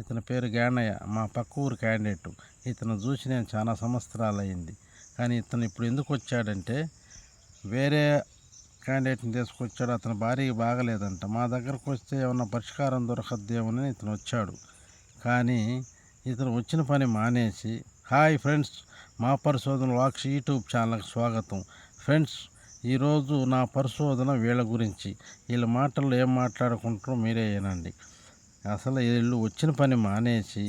ఇతని పేరు గానయ్య, మా పక్క ఊరు క్యాండిడేట్. ఇతను చూసి నేను చాలా సంవత్సరాలు అయింది. కానీ ఇతను ఇప్పుడు ఎందుకు వచ్చాడంటే వేరే క్యాండిడేట్ని తీసుకొచ్చాడు. అతని భార్యకి బాగలేదంట. మా దగ్గరకు వస్తే ఏమన్నా పరిష్కారం దొరకద్దేమని ఇతను వచ్చాడు. కానీ ఇతను వచ్చిన పని మానేసి, హాయ్ ఫ్రెండ్స్, మా పరిశోధన వాక్స్ యూట్యూబ్ ఛానల్కి స్వాగతం. ఫ్రెండ్స్, ఈరోజు నా పరిశోధన వీళ్ళ గురించి. వీళ్ళ మాటల్లో ఏం మాట్లాడుకుంటారో మీరే వినండి. అసలు వీళ్ళు వచ్చిన పని మానేసి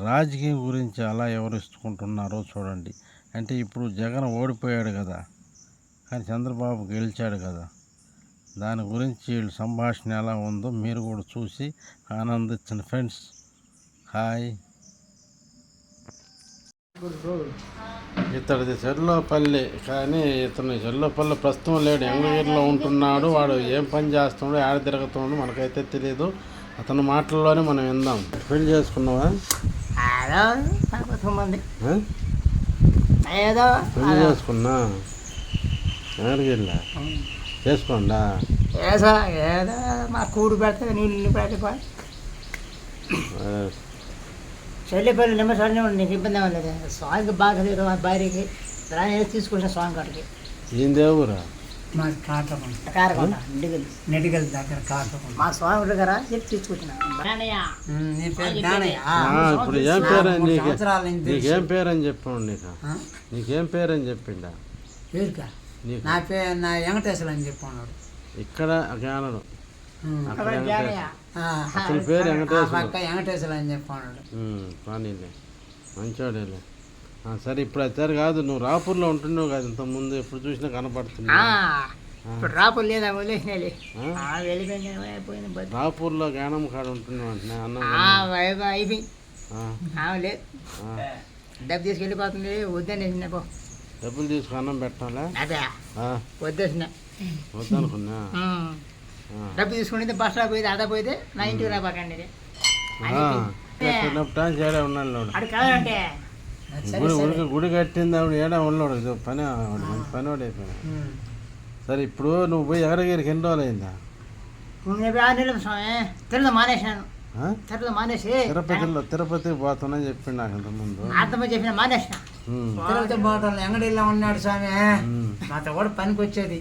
రాజకీయం గురించి అలా వివరిస్తుకుంటున్నారో చూడండి. అంటే ఇప్పుడు జగన్ ఓడిపోయాడు కదా, కానీ చంద్రబాబు గెలిచాడు కదా, దాని గురించి వీళ్ళు సంభాషణ ఎలా ఉందో మీరు కూడా చూసి ఆనందించండి ఫ్రెండ్స్. హాయ్. ఇతడిది చెర్లోపల్లి, కానీ ఇతను చెర్లోపల్లి ప్రస్తుతం లేడు, ఎంగగిరిలో ఉంటున్నాడు. వాడు ఏం పని చేస్తున్నాడు, ఆడ తిరుగుతున్నాడు మనకైతే తెలియదు. అతని మాటల్లోనే మనం విందాం. పెళ్లి చేసుకున్నావా? పెళ్లి చేసుకున్నా? ఎక్కడికి వెళ్ళా చేసుకోండా? మా కూడు పెడితే నీళ్ళు పెట్టి చెల్లిపల్లి నిమ్మసారి నీకు ఇబ్బంది ఏమలేదు. స్వామికి బాగా లేదు, మా భార్యకి రాని తీసుకొచ్చిన స్వామి కాడికి. ఏం దేవురా? మా కారకొండ నెడిగల్ దగ్గర కారకొండ మా స్వామి దగ్గర చెప్పి తీసుకొచ్చిన. ఇప్పుడు ఏం పేరు? నీకేం పేరు అని చెప్పండి. నీకేం పేరు అని చెప్పిండా? నా పేరు నా వెంకటేశ్వర అని చెప్పన్నాడు. ఇక్కడ జ్ఞానం అసలు పేరు వెంకటేశ్వర అని చెప్పన్నాడు. పానీలే, మంచోడేలే. సరే, ఇప్పుడు వచ్చారు కాదు, నువ్వు రాపూర్లో ఉంటున్నావు కదా ఇంతకుముందు, ఎప్పుడు చూసినా కనపడుతున్నా. ఇప్పుడు రాపూర్ లేదా రాపూర్లో జ్ఞానం కాడ ఉంటున్నావు అంటే అయిపోయింది. లేదు, డబ్బు తీసుకెళ్ళిపోతుంది. వద్దని డబ్బులు తీసుకు అన్నం పెట్టాలా? వద్దేసిన వద్దనుకున్నా. డబ్బు తీసుకుంటే బస్ స్టాప్ పోయితే అడా పోయితే నా ఇంటికి రాబాకండి. ఏడా ఉన్నాడు అది కాదంటే గుడి కట్టింది ఆవిడ, ఏడా ఉన్నాడు పని, మంచి పని వాడు అయిపోయినా. సరే, ఇప్పుడు నువ్వు పోయి ఎగరగిరికి ఎన్ని రోజులు అయిందా? 6 నెలలు స్వామి. తిరుపతి మానేసినాను. తిరుపతి పోతానని చెప్పిండు నాకు ఇంతకుముందు. చెప్పిన మానేసిన. తిరుపతి పోతాను ఎంగడిలో ఉన్నాడు స్వామి. మాతో కూడా పనికి వచ్చేది,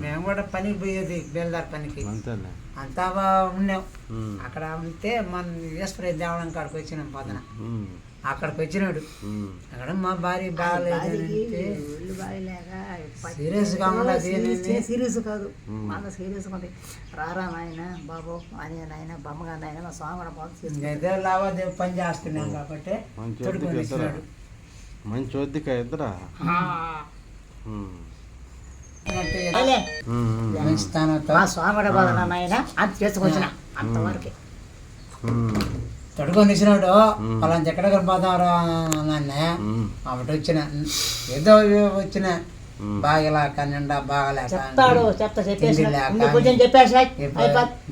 మేము కూడా పనికి పోయేది, బేల్దార్ పనికి. అంతేలే, అంతా ఉన్నాం. అక్కడ ఉంటే మన ఈశ్వర దేవాలయం కాడికి వచ్చినాం. పోతన అక్కడికి వచ్చినాడు. అక్కడ మా భార్య బాగాలేదు, సీరియస్గా ఉన్నది. సీరియస్ కాదు, మన సీరియస్గా ఉంది. రారా నాయన బాబు అని నాయన బొమ్మగా నాయన మా స్వామి కూడా బాగా లావాదేవి పని చేస్తున్నాం కాబట్టి మంచి వద్దిక ఇద్దరా మా స్వామి కూడా బాగా నాయన అంత చేసుకొచ్చిన. అంతవరకు తడుకొని ఇచ్చినాడు. అలా ఎక్కడ పోతారా నాన్నే అప్పటి వచ్చిన ఏదో వచ్చిన బాగలేక నిండా బాగలేక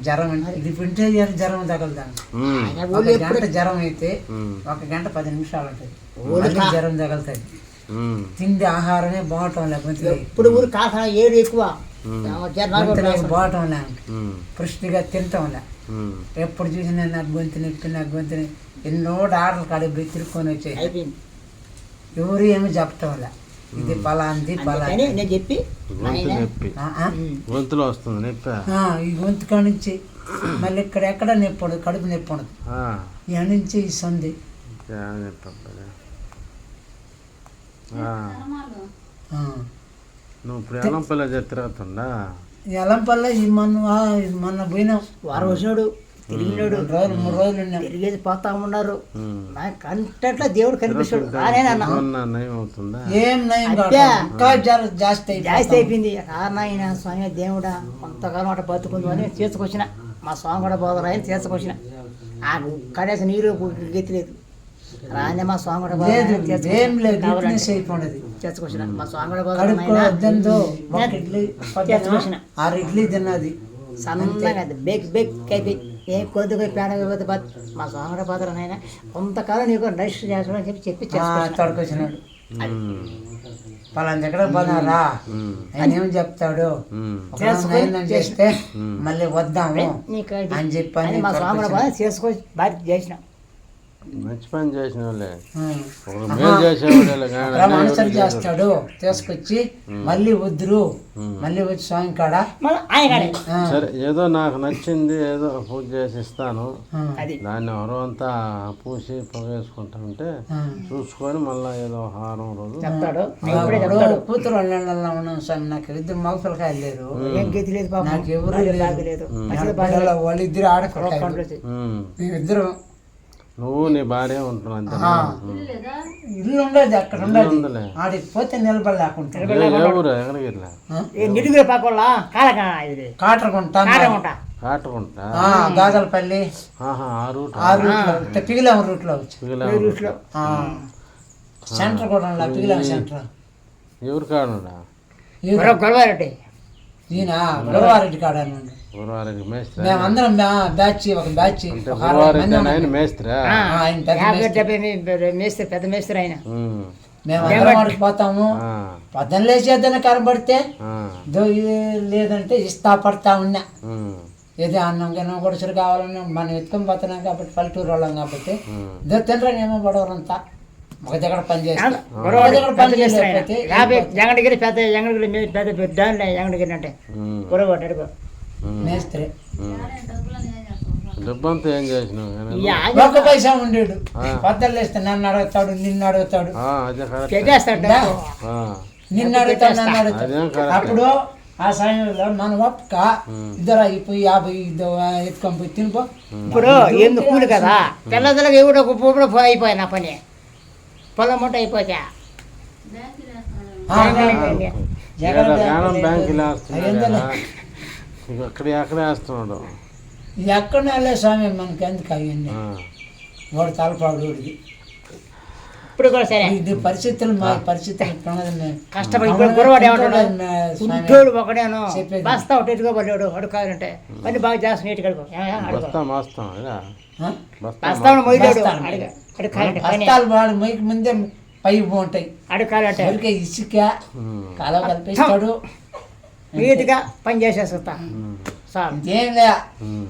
జ్వరం. ఇది తింటే జ్వరం తగులుతాను. గంట జ్వరం అయితే 1 గంట 10 నిమిషాలు ఉంటుంది, జ్వరం తగులుతుంది. తిండి ఆహారమే బాగటం లేకపోతే ఇప్పుడు ఊరు కాసా ఏడు ఎక్కువ బాగటం లే, పుష్టిగా తింటాం లే. ఎప్పుడు చూసినా నాకు గొంతు నొప్పి ఎన్నో డాక్టర్లు కాడ తిరుక్కొని వచ్చాయి. ఎవరు ఏమి చెప్పటం లే, ఇది పలాంది పలాంది నేను చెప్పి గొంతులో వస్తుంది నొప్పి. ఈ గొంతు కాడ నుంచి మళ్ళీ ఎక్కడ నొప్పి ఉండదు, కడుపు నొప్పి ఉండదు. ఈ నుంచి ఈ సంది నువ్వు ఇప్పుడు ఎలంపల్లి తిరుగుతుందా? ఎలంపల్లి మొన్న పోయినాం. వారం వచ్చినాడు, తిరిగినాడు. 3 రోజులు తిరిగేది పోతా ఉన్నారు. నాకు కంటట్లో దేవుడు కనిపిస్తాడు. ఏం జాస్తి అయిపోయింది. నాయన స్వామి దేవుడా కొంతకాలం అట బతుకుంది అని తీసుకొచ్చిన. మా స్వామి కూడా పోదరాయని తీసుకొచ్చిన. నాకు కనీసం నీరు గెత్తలేదు. రానే మా స్వామి కూడా చేసుకొచ్చిన. మా స్వామి కూడా 6 ఇడ్లీ తిన్నది. సన్నగా బేక్ అయిపోయి ఏ కొద్దిగా పేడ మా స్వామి కూడా పోతారు నాయన కొంతకాలం నీకు రెస్ట్ చేస్తాడని చెప్పి తడుకొచ్చినాడు. పలానా దగ్గర పోదారా ఆయన ఏం చెప్తాడు ఒకసారి చేస్తే మళ్ళీ వద్దాము అని చెప్పని మా స్వామి చేసుకొని బాగా చేసినాం. మంచి పని చేసిన వాళ్ళే, మేలు చేసేవాళ్ళే కానీ మనుషులు చేస్తాడు తీసుకొచ్చి మళ్ళీ వద్దురు మళ్ళీ వచ్చి స్వామి కాడ సరే ఏదో నాకు నచ్చింది ఏదో పూజ చేసి ఇస్తాను, దాన్ని ఎవరో అంతా పూసి పొగేసుకుంటా ఉంటే చూసుకొని మళ్ళీ ఏదో హారం రోజు కూతురు వాళ్ళ ఉన్నాం స్వామి. నాకు ఇద్దరు మగపిల్లకాయలు లేరు, ఏం గతి లేదు, నాకు ఎవరు లేదు. వాళ్ళిద్దరు ఆడపిల్లకాయలు, మేమిద్దరు. నువ్వు నీ భార్య ఉంటున్నావు అంతే. ఇల్లు ఉండదు అక్కడ ఉండదు, ఆడికి పోతే నిలబడలేకుంటా. నిడుగుల పక్కల కాటరకుంటా కాటకుంటా గాజలపల్లి ఆ రూట్ పిగిలాం రూట్ లో సెంటర్ కూడా ఉండాలి. పిగిలాం సెంటర్ ఎవరు కాడుండా గొడవారెడ్డి, ఈయన గురవారెడ్డి కాడ మేమందరం బ్యాచ్ ఒక బ్యాచ్ మేస్త్రి పెద్ద మేస్త్రి ఆయన. మేమందరం వాడికి పోతాము, పొద్దున్న లేచేద్దాన్ని కనబడితే లేదంటే ఇస్తా పడతా ఉన్నా. ఏదో అన్నం గిన్నం కూడా సరి కావాలన్నా మనం ఎత్తుకొని పోతున్నాం కాబట్టి పల్లెటూరు వాళ్ళం కాబట్టి తినరానేమో గొడవలంతా ఒక దగ్గర పని చేస్తాం. జంగడిగిరి పెద్ద జంగడిగిరి పెద్ద జంగడిగిరి అంటే గొడవ మేస్త్రి డబ్బంతా ఏం చేసినావు? ఒక్క పైసా ఉండేడు, పొద్దున్న లేస్తే నన్ను అడుగుతాడు, నిన్ను అడుగుతాడు, నిన్ను అడుగుతాడు, నన్ను అడుగుతాడు. అప్పుడు ఆ సమయంలో మన ఒక్క ఇద్దరు అయిపోయి 50 ఎత్తుకొని పోయి తినిపో. ఇప్పుడు ఎందుకు కూలి కదా తెల్లదలగా ఎవడో ఇప్పుడు అయిపోయి నా పని పొలం మూట అయిపోతా. అక్కడే వేస్తున్నాడు, ఎక్కడ వెళ్ళే స్వామి మనకి ఎందుకు అవన్నీ వాడు తలపాడు. ఇప్పుడు కూడా సరే ఇది పరిస్థితులు మా పరిస్థితులు కష్టపడి ఉద్యోగుడు ఒకడేను బస్తా ఒకటి ఎట్టుకోబడ్డాడు అడుకాలంటే పని బాగా చేస్తాం నీటి కడుపు బస్తా మొయ్యాడు బస్తాలు వాడు మొయ్యకి ముందే పై బాగుంటాయి అడుకాలంటే ఇసుక కాలువ కలిపిస్తాడు, నీట్గా పని చేసేస్తా ఏం లే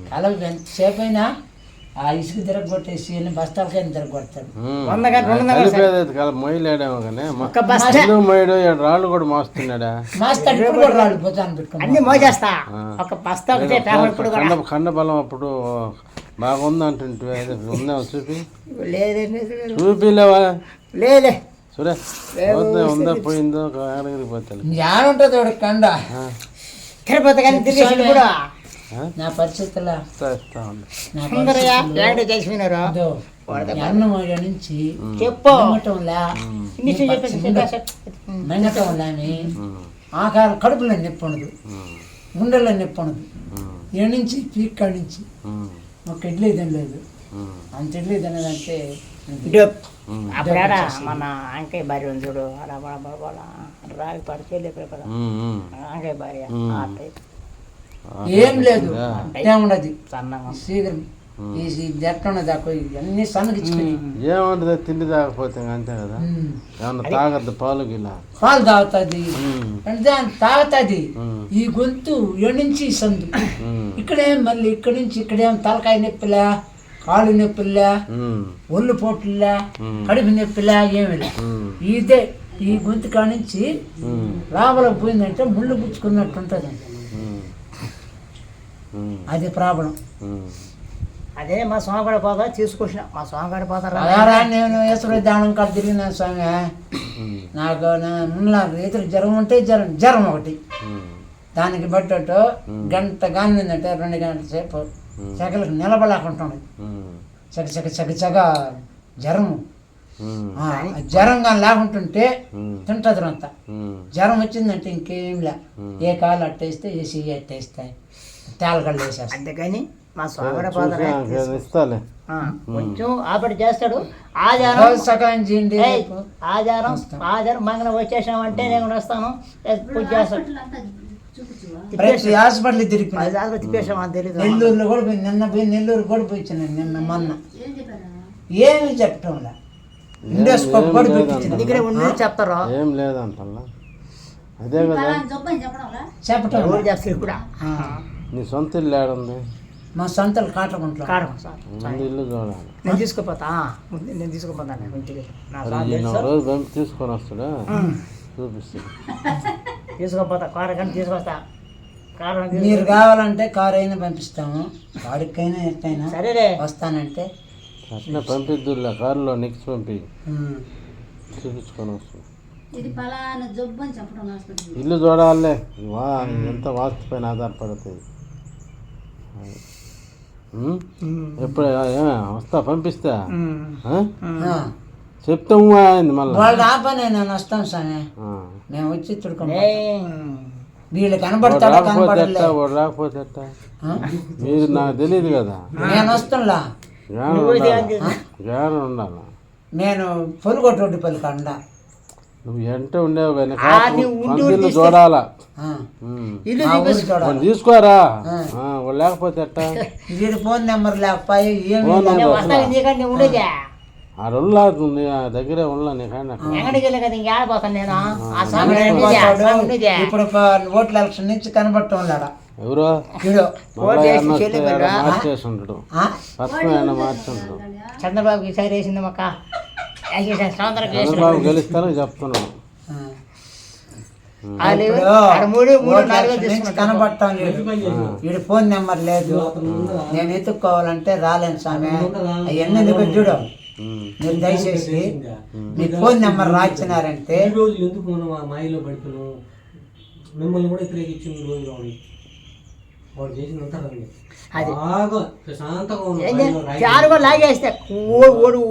కాలువ ఎంతసేపు అయినా ఆ ఇసుక తిరగొట్టేసి బస్తాలకైనా తిరగొడతాడు. మొయ్యలేడేమో కానీ మొయ్యడు రాళ్ళు కూడా మోస్తున్నాడా? మాస్తాడు, ఇప్పుడు కూడా రాళ్ళు పోతాను పెట్టుకుని అన్ని మోసేస్తా. ఒక బస్తా కండ బలం అప్పుడు బాగుంది అంటుంటే ఉందా చూపి చూపిలేవా? లేలే సరే ఉందా పోయిందో ఆడగిరికి పోతాను యాడుంటుంది వాడు కండ తిరుపతి కానీ తిరిగేసి కూడా నా పరిస్థితుల్లో అన్నం నుంచి చెప్పు మెంగటంలామి ఆకారం కడుపులో నొప్పి ఉండదు, గుండెల్లో నొప్పి ఉండదు. ఏ నుంచి పీక్ కాడి నుంచి ఒక ఇడ్లీ తినలేదు, అంత ఇడ్లీ తినదంటే అప్పుడా మన అంకాయ భార్య ఉంది చూడు, అలా రాగి పడితే అంకాయ భార్య ఏం లేదు ఏముండదు శీఘ్రం ఎట్లున్నది అన్ని సన్నగిచ్చుకుని ఏముంటది తిండి తాగకపోతే అంతే కదా. ఏమన్నా తాగద్దు పాలు గిలా పాలు తాగుతుంది తాగుతుంది. ఈ గొంతు నుంచి సందు ఇక్కడేం మళ్ళీ ఇక్కడి నుంచి ఇక్కడేం తలకాయ నొప్పిలా, కాళ్ళు నొప్పిలా, ఒళ్ళు పోట్లా, కడుపు నొప్పిలా ఏమి లే. ఇదే ఈ గొంతు కానించి లోపలికి పోయిందంటే ముళ్ళు పుచ్చుకున్నట్టు ఉంటుంది, అది ప్రాబ్లం. అదే మా స్వామి కూడా పోతా తీసుకొచ్చిన మా స్వామి కూడా పోతారా. నేను ఈశ్వర దానం కాడ తిరిగిన స్వామి, నాకు ఇతరు జ్వరం ఉంటే జ్వరం ఒకటి దానికి బట్టట్టు గంట గాందంటే 2 గంటల సేపు చెగలకు నిలబడలేకుంటున్నాడు. చగ జ్వరము జ్వరం కానీ లేకుంటుంటే తింటుంది అంతా. జ్వరం వచ్చిందంటే ఇంకేం లే, ఏ కాలు అట్టేస్తే ఏ చెయ్యి అట్టేస్తాయి, తేలగళ్ళు వేసేస్తాయి. అందుకని మా స్వామి కొంచెం ఆపటి చేస్తాడు. ఆచారం మంగళ వచ్చేసామంటే నేను వస్తాను పూజ చేస్తాడు. హాస్పిటల్ తిప్పేసామని తెలియదు. నెల్లూరులో కూడా నెల్లూరు కూడా పోయించాను నిన్న మొన్న. ఏమి చెప్పటంలా ఇండోస్కోప్ కూడా పెట్టించింది దగ్గర ఉండి చెప్తారు ఏం లేదంటల్లా అదే కదా చెప్పటం ఎవరు చేస్తారు కూడా నీ సొంత ఇల్లు ఏడుంది మా సొంతలు కాటకుంటాం కారణం సార్ ముందు ఇల్లు చూడాలి నేను తీసుకుపోతా ముందు నేను తీసుకుపోతాను ఇంటికి నా మరి సార్ ఈయన తెలుసు. రోజు పంపి తీసుకొని వస్తాడా చూపిస్తాడు తీసుకుపోతా కారు కానీ తీసుకొస్తా కారు కానీ మీరు కావాలంటే కారు అయినా పంపిస్తాము వాడికైనా ఎట్టయినా సరేలే వస్తానంటే అట్లా పంపిద్దులే కారులో నెక్స్ట్ పంపి ఉమ్. చూపించుకొని వస్తాడు ఇది ఫలానా జబ్బు అని చెప్పడం హాస్పిటల్ ఇల్లు చూడాలే ఎంత వాస్తు పైన ఆధారపడుతుంది ఎప్పుడు వస్తా పంపిస్తా ఆ? ఆ. చెప్తాము అయింది మళ్ళీ వాళ్ళు ఆపనే నేను వస్తాను స్వామి మేము వచ్చి తుడుకుంటాం వీళ్ళు కనబడతాడా రాకపోతే కనబడలే ఎట్టా వాడు రాకపోతే ఎట్టా మీరు నాకు తెలియదు కదా నేను వస్తున్నా జ్ఞానం ఉండాలి నేను పొలుగొట్టు పల్లి కండ నువ్వు ఎంట ఉండేవు కానీ నువ్వు ఉండి పందిళ్ళు చూడాలా ఇల్లు మా ఊరు చూడాలి వాళ్ళు తీసుకోరా వాళ్ళు లేకపోతే ఎట్టా వీడి ఫోన్ నెంబర్ లేకపోయి ఏమి ఫోన్ నేను వస్తాను నీకంటే ఉండేదే ఆడ ఉల్లాతుంది ఆ దగ్గరే ఉల్లా నీకండి అక్కడ ఎక్కడికి వెళ్ళి కదా ఇంకేడిపోతాను నేను ఆ స్వామి ఉండేదే, ఆ స్వామి ఉండేదే. ఇప్పుడు ఓట్ల ఎలక్షన్ నుంచి కనబడటం ఉన్నాడా ఎవరో వీడు మళ్ళీ ఓటు ఏమన్నా వేసి వస్తే ఆడ మార్చేసి ఉంటాడు ఆ? పక్కన ఏమన్నా మార్చి ఉంటాడు చంద్రబాబుకి ఈసారి వేసింది మొక్క సంవత్సరానికి చంద్రబాబు గెలుస్తానని చెప్తున్నాడు ఆ. వాళ్ళు ఇప్పుడు ఆడ మూడు ఓట్ల నాలుగు ఎలక్షన్ నుంచి తీసుకుంటారు కనబడటం లేదు వీడి ఫోన్ నెంబర్ లేదు నేను ఎత్తుక్కోవాలంటే రాలేను స్వామి అవన్నీ ఎందుకు చూడు మీరు దయచేసి మీ ఫోన్ నెంబర్ రాసినారంటే ఈ రోజు ఎందుకు మనం ఆ మాయలో పడుతున్నాం మిమ్మల్ని కూడా వ్యతిరేకించిన రోజులు ఉన్నాయి వాడు చేసినంత రండి అది. బాగా ప్రశాంతంగా ఉన్న ఏంది? మాయలో రాయి చారు కూడా లాగేస్తే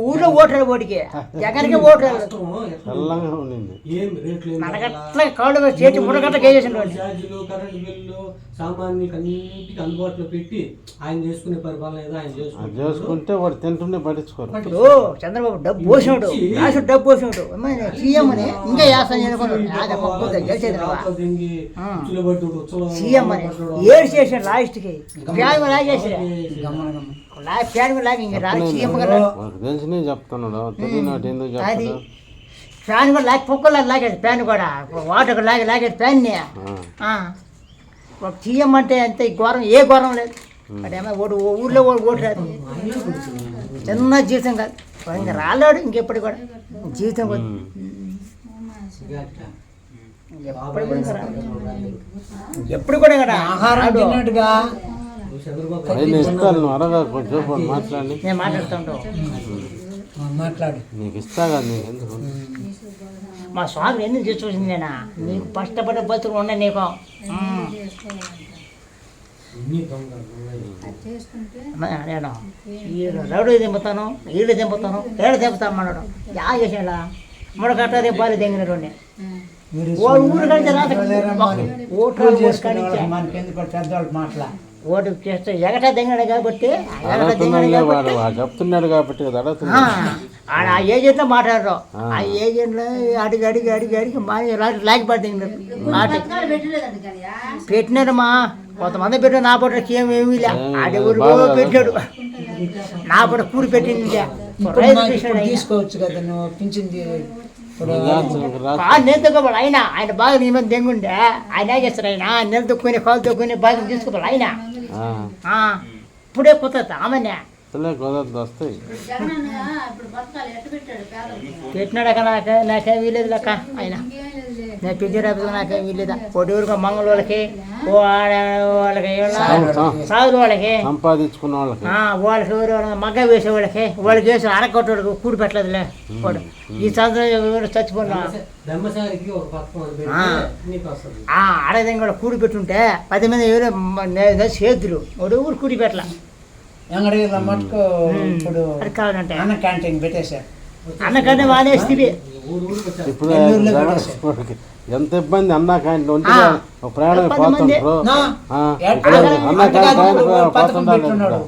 ఊళ్ళో ఓటాడు ఓడికి జగన్కి ఓటాడు రాష్ట్రం ఎట్లా చల్లంగా ఉండింది ఏం రేట్లు ఏం మనకట్లా కాళ్ళు చేతి ముడగట్ల కేసేసిన వాడిని. ఛార్జీలు కరెంట్ బిల్లు సామాన్యులకు అన్నింటికి అందుబాటులో పెట్టి ఆయన చేసుకునే పరిపాలన ఏదో ఆయన అది చేసుకుంటారు చేసుకుంటే వాడు తింటుండే పట్టించుకోరు ఇప్పుడు చంద్రబాబు డబ్బు పోసినాడు రాష్ట్ర డబ్బు పోసినాడు సీఎం అని ఇంకా యాసం అనుకున్నాడు గెలిచేది సీఎం అని ఏడు చేసాడు లాస్ట్కి ఫ్యాన్ లాగేసి ఫ్యాన్ లాగి ఇంకా రాదు సీఎం గారు వాడికి తెలిసినే చెప్తున్నాడు తెలియనట్టు ఎందుకు అది చెప్తాడు ఫ్యాన్ కూడా లాగి పొక్కలా లాగేది ఫ్యాన్ కూడా వాటర్ లాగేది ఫ్యాన్ని ఒక సీఎం అంటే అంత ఈ ఘోరం ఏ ఘోరం లేదు అదేమో ఊళ్ళో ఓటు రాదు చిన్న జీవితం కాదు ఇంకా రాలేడు ఇంకెప్పుడు కూడా జీవితం కూడా ఎప్పుడు కూడా ఇంకా రాలేడు. ఎప్పుడు కూడా కదా ఆహారం తిన్నట్టుగా చంద్రబాబు ఆయన ఇస్తాను నువ్వు అడగా కొంచెం వాడు మాట్లాడి నేను మాట్లాడుతుంటాం మాట్లాడు నీకు ఇస్తా కదా నీకు ఎందుకు మా స్వామి ఎందుకు చూసింది నేనా నీకు కష్టపడే బతుకులు ఉన్నాయి నీకు ఇన్ని దొంగలు నేను వీళ్ళు రౌడీ దింపుతాను వీళ్ళు దింపుతాను ఏడు దింపుతాను మనడు యా చేసేలా ముడకట్ట దింపాలి దింగినటువంటి ఊరు కంటే ఓట్లు మనకెందుకు పెద్దవాళ్ళు మాట్లా ఓటు చేస్తే ఎగట దింగడు కాబట్టి ఎగట దింగడు అడుగుతున్నాడు వాడు కాబట్టి వాడు చెప్తున్నాడు కాబట్టి కదా అడుగుతున్నాడు ఆడ ఆ ఏజెంట్లో మాట్లాడరు ఆ ఏజెంట్లో అడిగి అడిగి అడిగి అడిగి మా లాగి పడుతుంది పథకాలు పెట్టలేదండి కానీ పెట్టినారమ్మా కొంతమంది పెట్టారు నా పూట ఏమేమీ లే ఆడి ఊరు పెట్టాడు నా పూట కూడి పెట్టింది ఇప్పుడు తీసుకోవచ్చు కదా నువ్వు పింఛన్ ఇప్పుడు నిలదొక్కబడి ఆయన బాగా నీ మీద దెంగుండే ఆయన ఏం చేస్తారు ఆయన నిలదొక్కుని కాలు దొక్కుని బాగా తీసుకోవాలి ఆయన ఇప్పుడే కొత్త ఆమెనే కుదరదు వస్తాయి జగనన్న ఇప్పుడు పథకాలు ఎట్ట పెట్టాడు పేదలకు పెట్టినాడు అక్కడ నాకేం వీలేదు లెక్క ఆయన నేను పిజ్జరాబు నాకేం వీలేదా ఒకటి ఊరికి మంగళ వాళ్ళకి వాళ్ళకి సాగులు వాళ్ళకి సంపాదించుకున్న వాళ్ళకి వాళ్ళకి మగ్గ వేసే వాళ్ళకి వాళ్ళకి వేసి అరకొట్టోడికి కూడి పెట్టలేదులే వాడు ఈ సంవత్సరం చచ్చిపోయినా బ్రహ్మచారికి ఒక పథకం అని పెడితే నీకు వస్తుంది ఆడదంగా కూడా కూడి పెట్టుంటే 10 మంది ఎవరో చేతులు ఒకటి ఊరు కూడి పెట్టలే ఎంగడగిరిలో మటుకు ఇప్పుడు అది కావాలంటే అన్న క్యాంటీన్ పెట్టేశారు అన్నకన్నా మానేస్తే ఊరు ఊరికి వచ్చారు ఇప్పుడు నెల్లూరులో జగన్ పెట్టేశారు. ఎంత ఇబ్బంది అన్నా కానీ ప్రయాణం పది మంది. పోతుంటారు నా, ఆ, ఎక్కడ అన్నా అంతగా కానీ పథకం పెట్టున్నాడు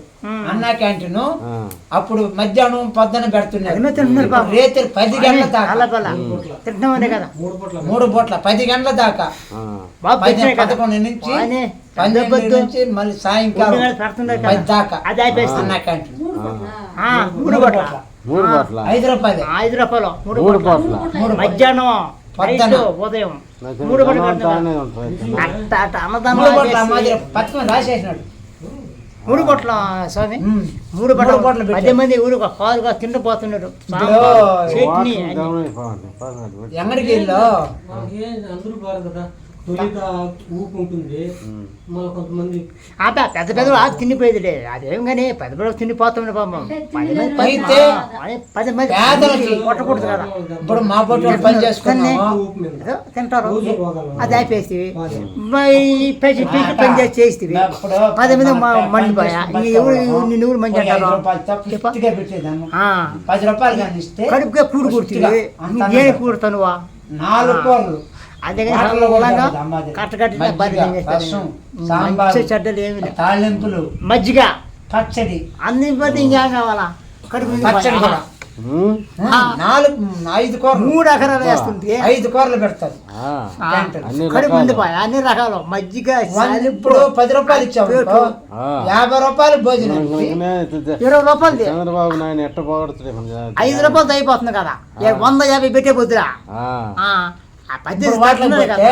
అన్నా క్యాంటీన్ అప్పుడు మధ్యాహ్నం పొద్దున పెడుతున్నారు అదే తింటున్నారు పాపం. రేత్రి 10 గంటల దాకా అలా తింటున్నామనే కదా 3 పూట్ల 10 గంటల దాకా బాబు పెట్టినాయి కదా 11 నుంచి బాగానే 12 నుంచి మళ్ళీ సాయంకాలం ఉద్యోగాలు పెడుతున్నారు 10 కదా దాకా అది అయిపోయింది అన్నా క్యాంటీన్ 3 పూట్ల 3 పూట్ల 5 రూపాయలు 5 రూపాయలు 3 3 పూట్ల పూట్ల మధ్యాహ్నం పొద్దున. నైట్ ఉదయం 3 పూట్ల తానే ఉంటుంది. అట్ట అట్ట 3 అన్నదానం పూట్ల ఆపేసి మాదిరి పథకం రాసేసినాడు 3 పూట్ల స్వామి 3 మూడు పూట్ల పూట్ల పెట్టారు. 10 మంది ఊరుగా కారుగా తిండిపోతున్నారు ఇప్పుడు చట్నీ వాటర్ అన్ని. గమనించండి. పర్వాలేదు. ఎంగడికి ఇల్లు మనకి అందరూ బాగా కదా తొలిత ఊపు ఉంటుంది మళ్ళీ కొంతమంది పెద్ద పెద్ద ఆకు తిండిపోయేదిలే అదేం కానీ పెద్ద పెద్ద తిండిపోతుంది పాపం 10 మంది అయితే 10 మంది పేదలకి కొట్టకూడదు కదా ఇప్పుడు మా పొట్టు పని చేసుకున్నాము ఊపు మీద ఏదో తింటారు రోజు రోగాలు అది అయిపోయేవి పని చేసేవి ఇప్పుడు 10 మంది మండిపోయా నిన్ను ఊరు మంచి 5 అంటారు రూపాయలు తప్పిగా పెట్టేదాన్ని ఆ, 10 రూపాయలు కానీ ఇస్తే కడుపుగా కూడు కుడుతుంది అంతా ఏం కూడుతానువా 4 కూరలు అదే వాటిలో కూడా కానీ ఉంటుంది అమ్మాది. కట్టకట్టి మజ్జిగ, రసం, సాంబారు, చెడ్డలు ఏమి లేవు. తాళింపులు మజ్జిగ పచ్చడి అన్ని బట్టి ఇంకేం కావాలా కడుపు నిండి పచ్చడి కూడా ఉమ్. 5 కూరలు 3 ఎకరాలు వేస్తుంది 5 కూరలు పెడతారు ఆ, ఆ, అన్ని కడుపు రకాలు. నిండిపోయి అన్ని రకాలు మజ్జిగ ఇప్పుడు 10 రూపాయలు ఇచ్చావు అనుకో, ఆ. 50 రూపాయలు భోజనం అందుకనే ఇది 20 రూపాయలది చంద్రబాబు నాయన ఎట్ట పోగొడుతుంది 5 రూపాయలతో అయిపోతుంది కదా 150 పెట్టే పొద్దురా ఆ 10 ఇప్పుడు వాటిలో కదా పోతే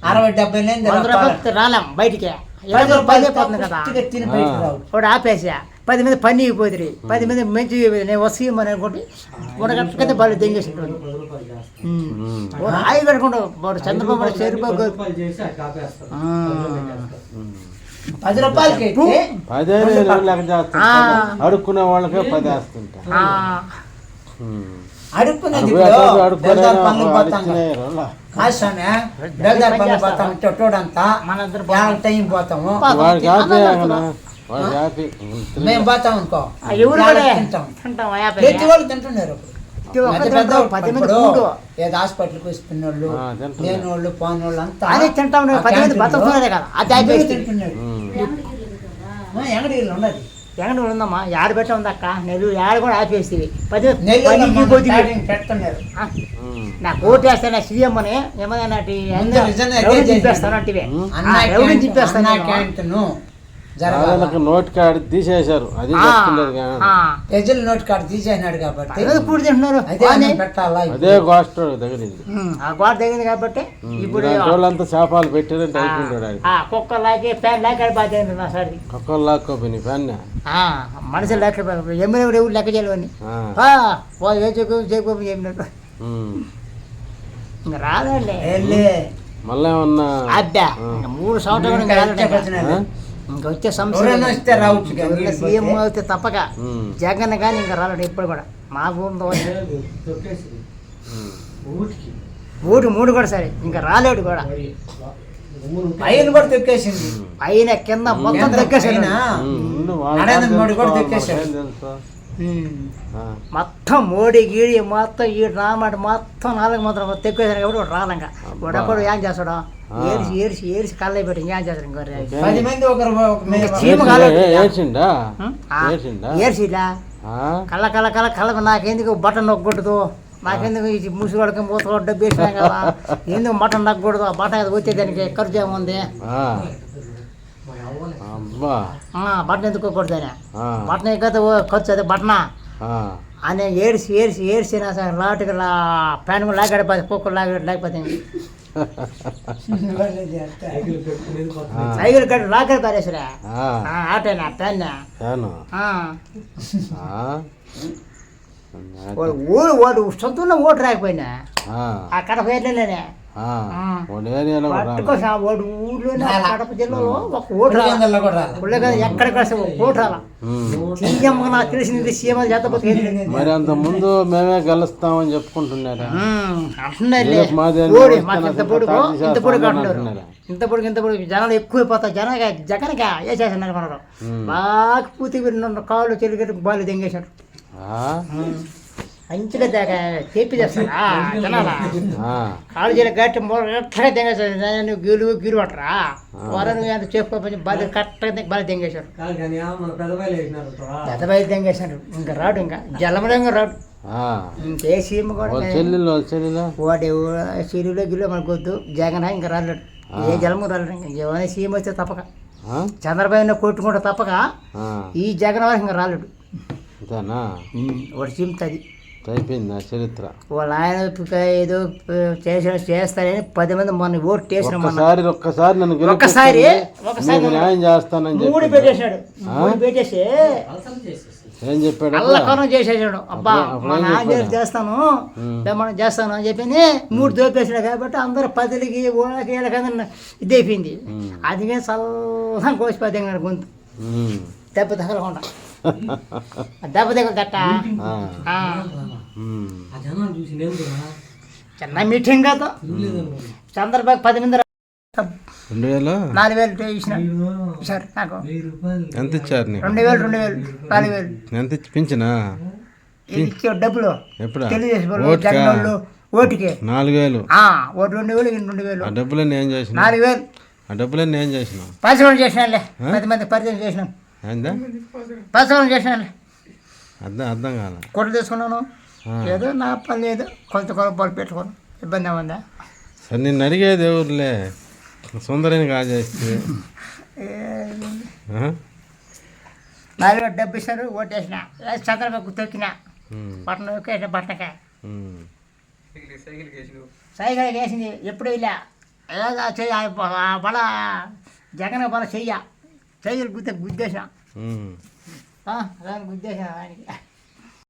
60-70 లేని 100 రూపాయలు రాలేం బయటికి 20 రూపాయలు అయిపోతుంది కదా పుష్టిగా తిని బయటకు రావు. వాడు ఆపేసా 10 మంది పని పోతుంది 10 మంది మంచి నేను వస్తామని అనుకుంటే ఉండగట్టుకైతే వాళ్ళు దెంగేసింటాడు 10 రూపాయలు చేస్తారు వాడు ఆయి కట్టకుండా వాడు చంద్రబాబు నాయుడు 10 చేరిపోయి రూపాయలు చేసి అక్కడ ఆపేస్తారు ఆ. 10 రూపాయలకి అయితే 10 లెక్క చేస్తుంటా అడుక్కునే వాళ్ళకే 10 వేస్తుంటా అడుక్కునేది అడుగు ఇప్పుడు అడుక్కునే బెల్దార్ పనులు పోతాం అడిగినే కాదు స్వామి బెల్దార్ పనులు పోతాం చొట్టోడంతా మనందరం టైం పోతాము వాడికి హ్యాపీ వాడికి హ్యాపీ మేము పోతాం అనుకో ఎవరు కూడా తింటాం తింటాం ప్రతి వాళ్ళు తింటున్నారు ఇది ఒక పెద్ద పెద్ద 10 మంది ఇప్పుడు కూడు. ఏదో హాస్పిటల్కి వస్తున్న వాళ్ళు ఆ, తింటున్నారు. లేని వాళ్ళు పోని వాళ్ళు అంతా అదే తింటాం ఆ 10 మంది క్యాంటీన్లో బతుకుతున్నదే కదా అది అందరూ అయిపోయింది తింటున్నారు ఎంగడిలో ఉండదు ఎక్కడ ఉందమ్మా యాడ పెట్ట ఉందక్క నెల్లూరు యాడ కూడా ఆపేస్తుంది 10 నెల్లూరులో పనికి మనం పోతుంది స్టార్టింగ్ పెడుతున్నారు నాకు ఓటు వేస్తాను సీఎం అని ఏమన్నా ముందు నిజంగా అదే చేసేది. తిప్పేస్తానంటివే అన్నా ఎవరిని తిప్పేస్తాను అన్నా క్యాంటీన్ జరగాల వాళ్ళకి నోట్ కార్డు తీసేశారు అది చెప్తున్నారు కానీ ప్రజల నోట్ కార్డు తీసేసినాడు కాబట్టి కూడి తింటున్నారు అదే అన్నం పెట్టాలా అదే కాస్ట్ తగిలింది ఆ గోడ తగింది కాబట్టి ఇప్పుడు వాళ్ళంతా చేపలు పెట్టారంటే అయిపోయింటాడు ఆయన ఆ కుక్క లాగే ఫ్యాన్ లాగే బాధ్యత నా సార్ ఒక్కరు లాక్కోపోయి ఫ్యాన్ మనుషులు లెక్క ఎమ్మెల్యే ఎవరు లెక్క చేయలేవని చేయకు ఏమినట్టు ఇంకా రాదండి వెళ్ళి మళ్ళీ ఏమన్నా అబ్బా ఇంకా 3 సంవత్సరాలు ఇంకా రాదండి ఇంకా. వచ్చినది. ఇంకా వచ్చే ఎవరైనా వస్తే రావచ్చు కానీ సమస్య సీఎం అయితే తప్పక ఉమ్. జగన్ కానీ ఇంకా రాలేడు ఇప్పుడు కూడా మా ఊరిలో తొక్కేసి ఊటికి ఓటు 3 కూడా సరే ఇంకా రాలేడు కూడా మరి ఊరు ఉంటే పైన కూడా తొక్కేసింది పైన కింద మొత్తం కేంద్రం తగ్గేసాడు పైన ఉండు, వాళ్ళ నరేంద్ర మోడీ కూడా తెలుసు, తెచ్చేశాడు. మనకేం తెలుసు? ఆ, మొత్తం మోడీ గీడి మొత్తం ఈ రామాట మొత్తం 4 మాత్రం తెక్కేసాడు కాబట్టి వాడు రాలంగా వాడప్పుడు ఏం చేస్తాడు ఏరిసి కళ్ళ పెట్టి ఏం చేస్తాడు ఇంకా 10 మంది ఒకరు చీమ కాలేదు. ఏడ్చిండా? ఏడ్చిండా? ఏర్సిలా ఆ? కళ్ళ నాకెందుకు బటన్ నొక్కకూడదు నాకెందుకు ఈ ముసుగోడకి మూత డబ్బు వేసినాం కదా ఎందుకు బటన్ నొక్కకూడదు ఆ బటన్ అది వచ్చే దానికి ఖర్చు ఏముంది ఆ. అబ్బా బటన్ ఎందుకోకూడదు అని ఆ, బటన్ ఎక్కడ ఖర్చు అదే బటనా ఆ. అని ఏడ్చినా సార్ లాటుగా ప్యాన్ కూడా లాగడిపోతే కుక్కలు లేకపోతే సైకిల్ పెట్టుకునేది కొత్త సైకిల్ కట్టి లాగడి పారేసరా ఆ, ఆటోనా ప్యాన్ చాను. ఆ. వాడు సొంతంలో ఓటు రాకపోయినా ఆ, ఆ కడప ఏరియాలోనే ఆ. వాడు ఏరియాలో కూడా రాను. పట్టుకోసా వాడు ఊళ్ళోనే ఆ కడప జిల్లాలో ఒక ఓటు రాలా కూడా రాలి. ఉళ్ళగా ఎక్కడికి వస్తే ఒక ఓటు రాలా ఉమ్. సీఎం నాకు తెలిసింది సీఎం చేతపోతే మరి అంత ముందు మేమే గెలుస్తామని చెప్పుకుంటున్నారా అంటున్నారులే రేపు మాదే ఓడి వస్తే మాకు నాకు ఇంత పొడుగు కాల్ ఇంత పొడుగు చేస్తాను అంటున్నారు అంటున్నారా? ఇంత పొడుగు జనాలు ఎక్కువైపోతారు జగన్గా వేసేస్తున్నారు మనరు బాగా పూర్తి కాళ్ళు చెలిగట్టు బాలు దెంగేశారు ఆ? మంచిగా చేపి చేస్తారా తినాలా ఆ, కాళ్ళు చేయాలి గట్టి కరెక్ట్గా తెంగేసారు గీరు పట్టరా వరను ఎంత చేసుకోకపోతే బాగా కరెక్ట్గా బాగా తెంగేశారు కాదు కానీ మన పెద్ద బయలు వేసినారు పెద్ద బయట తెంగేశారు ఇంకా రాడు ఇంకా జలమడంగా రాడు ఆ. ఇంకే సీమ కూడా వాళ్ళ చెల్లెలు వాడి సిరిలో గిరిలో మనకు వద్దు జగన్ ఇంకా రాలేడు ఏ జలము రాలేడు ఇంకా ఏమైనా సీమ వస్తే తప్పక ఆ? చంద్రబాబు కొట్టుకుంటే తప్పక ఆ, ఈ జగన్ వరకు ఇంకా రాలేడు అంతేనా వాడు చీముతుంది అయిపోయింది నా చరిత్ర. వాళ్ళ ఆయన ఏదో చేస్తారని 10 మంది మొన్న ఓటు వేసిన ఒక్కసారి నన్ను ఒక్కసారి మీకు న్యాయం చేస్తానని మూడు చెప్పి పెట్టేశాడు మూడు పెట్టేసి ఏం చెప్పాడు అల్లకరం చేసేసాడు అబ్బా మా నాన్న చేస్తాను బ్రహ్మాండం చేస్తాను అని చెప్పి 3 దోపేసాడు కాబట్టి అందరూ 10లకి ఓళ్ళకి వీళ్ళకి ఇది అయిపోయింది అది మీద చల్లగా కోసిపోతే గొంతు దెబ్బ తగలకుండా దెబ్బ దగ్గర గట్ట ఆ జనాలు చూసి నేను కూడా చిన్న మీటింగ్ కాదు చంద్రబాబు 10 మంది 2000 4,000 ఇచ్చినాడు సార్ నాకు 1000 రూపాయలు ఎంత ఇచ్చారు నీకు? 2,000 4,000 ఎంత ఇచ్చి పింఛనా ఇది ఇచ్చే డబ్బులు ఎప్పుడా తెలుగుదేశం వాళ్ళు, ఓటుకా? జగన్ వాళ్ళు ఓటుకి 4,000 ఓటు 2,000 ఈయన 2,000 ఆ డబ్బులన్నీ ఏం చేసిన 4,000 ఆ డబ్బులన్నీ ఏం చేసినావు? పరిశ్రమలు చేసినాలే 10 మంది పరిచయం చేసినాం ఏందా పరిశ్రమలు చేసినాలే అర్థం కాల కొట్లు తీసుకున్నాను ఏదో నా పని లేదు కొంత కొలపాలు పెట్టుకోను ఇబ్బంది ఏముందా సరే నిన్ను అడిగేది ఎవరులే సుందరిని కాజేస్తే 4,000 డబ్బు ఇస్తారు ఓటేసిన చంద్రబాబు తొక్కిన పట్టణం వేసిన పట్టణకాయ సైకిల్ వేసింది ఎప్పుడు వెళ్ళా బల జగన్ బల చెయ్య సైకిల్ గుద్దేసిన గుద్దేసిన ఆయనకి